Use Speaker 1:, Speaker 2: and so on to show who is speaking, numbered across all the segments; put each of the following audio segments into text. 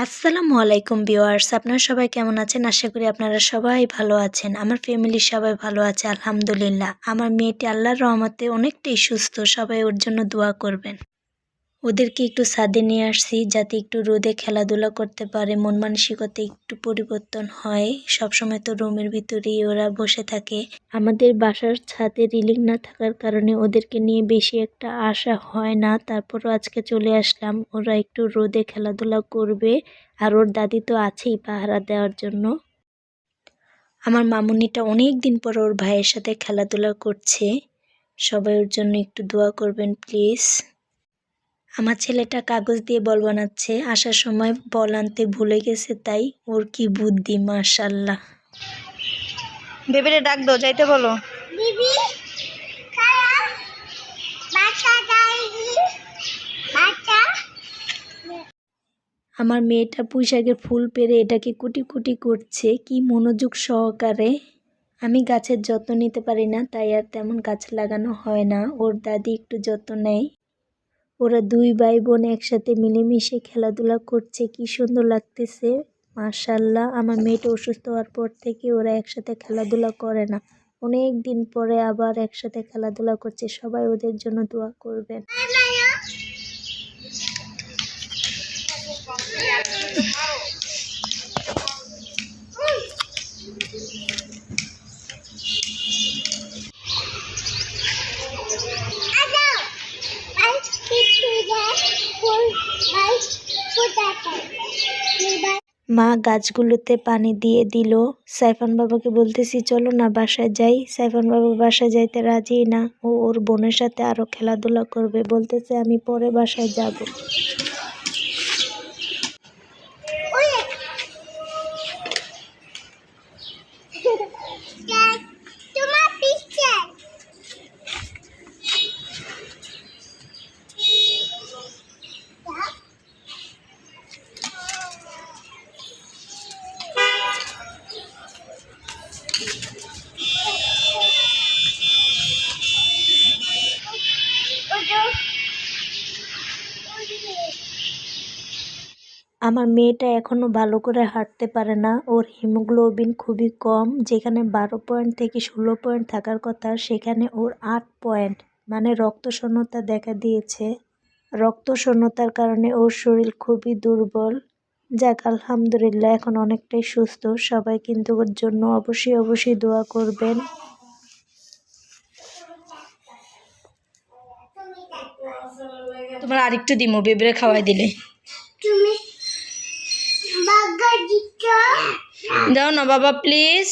Speaker 1: আসসালামু আলাইকুম ভিউয়ার্স, আপনারা সবাই কেমন আছেন? আশা করি আপনারা সবাই ভালো আছেন। আমার ফ্যামিলির সবাই ভালো আছে আলহামদুলিল্লাহ। আমার মেয়েটি আল্লাহর রহমতে অনেকটাই সুস্থ, সবাই ওর জন্য দোয়া করবেন। ওদেরকে একটু ছাদে নিয়ে আসছি যাতে একটু রোদে খেলাধুলা করতে পারে, মন মানসিকতা একটু পরিবর্তন হয়। সবসময় তো রুমের ভিতরেই ওরা বসে থাকে। আমাদের বাসার ছাদে রিলিং না থাকার কারণে ওদেরকে নিয়ে বেশি একটা আসা হয় না, তারপরও আজকে চলে আসলাম। ওরা একটু রোদে খেলাধুলা করবে আর ওর দাদি তো আছেই পাহারা দেওয়ার জন্য। আমার মামুনিটা অনেক দিন পর ওর ভাইয়ের সাথে খেলাধুলা করছে। সবাই ওর জন্য একটু দোয়া করবেন প্লিজ। আমার ছেলেটা কাগজ দিয়ে বল বানাচ্ছে, আসার সময় বল আনতে ভুলে গেছে, তাই ওর কি বুদ্ধি মাশাআল্লাহ। বেবিরে ডাক দাও, যাইতে বলো।
Speaker 2: বিবি খায়া বাচ্চা যাইনি বাচ্চা।
Speaker 1: আমার মেয়েটা পুঁইশাকের ফুল পেড়ে এটাকে কুটি কুটি করছে, কি মনোযোগ সহকারে। আমি গাছের যত্ন নিতে পারি না, তাই আর তেমন গাছ লাগানো হয় না, ওর দাদি একটু যত্ন নেয়। ওরা দুই ভাই বোন একসাথে মিলেমিশে খেলাধুলা করছে, কি সুন্দর লাগতেছে মাশাআল্লাহ। আমার মেয়েটা অসুস্থ হওয়ার পর থেকে ওরা একসাথে খেলাধুলা করে না, অনেক দিন পরে আবার একসাথে খেলাধুলা করছে। সবাই ওদের জন্য দোয়া করবেন। মা গাছগুলোতে পানি দিয়ে দিল। সাইফান বাবাকে বলতেছি চলো না বাসায় যাই। সাইফান বাবা বাসায় যাইতে রাজি না, ও ওর বোনের সাথে আরো খেলাধুলা করবে, বলতেছে আমি পরে বাসায় যাব। আমার মেয়েটা এখনো ভালো করে হাঁটতে পারে না, ওর হিমোগ্লোবিন খুবই কম। যেখানে 12 পয়েন্ট থেকে 16 পয়েন্ট থাকার কথা সেখানে ওর 8 পয়েন্ট, মানে রক্তশূন্যতা দেখা দিয়েছে। রক্তশূন্যতার কারণে ওর শরীর খুবই দুর্বল। যাক আলহামদুলিল্লাহ, এখন অনেকটাই সুস্থ। সবাই কিন্তু ওর জন্য অবশ্যই দোয়া করবেন। তোমার আরেকটু দিমো, বেবরে খাওয়াই দিলে।
Speaker 2: তুমি বাগা দিচ্ছ
Speaker 1: দাও না বাবা প্লিজ।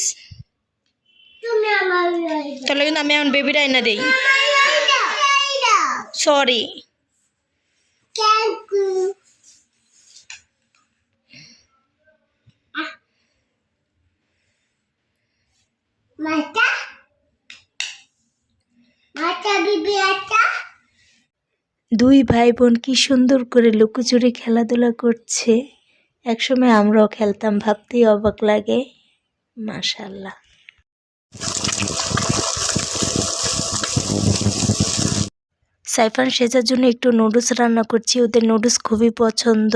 Speaker 2: তুমি আমার
Speaker 1: তাহলে কিন্তু আমি এখন বেবিটা এনে দেই। সরি।
Speaker 2: মাতা মাতা বিবি আতা।
Speaker 1: দুই ভাই বোন কি সুন্দর করে লুকোচুরি খেলাধুলা করছে। একসময় আমরাও খেলতাম, ভাবতেই অবাক লাগে মাশাআল্লাহ। সাইফান সেজার জন্য একটু নুডলস রান্না করছি, ওদের নুডলস খুবই পছন্দ।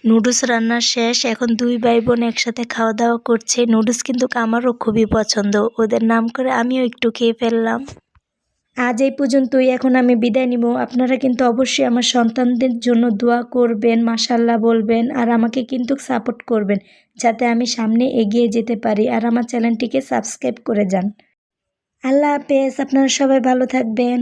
Speaker 1: নুডলস রান্না শেষ, এখন দুই ভাই বোন একসাথে খাওয়া দাওয়া করছে। নুডলস কিন্তু আমারও খুবই পছন্দ, ওদের নাম করে আমিও একটু খেয়ে ফেললাম। আজ এই পর্যন্তই, এখন আমি বিদায় নিব। আপনারা কিন্তু অবশ্যই আমার সন্তানদের জন্য দোয়া করবেন, মাশাআল্লাহ বলবেন, আর আমাকে কিন্তু সাপোর্ট করবেন যাতে আমি সামনে এগিয়ে যেতে পারি। আর আমার চ্যানেলটিকে সাবস্ক্রাইব করে যান। আল্লাহ হাফেজ, আপনারা সবাই ভালো থাকবেন।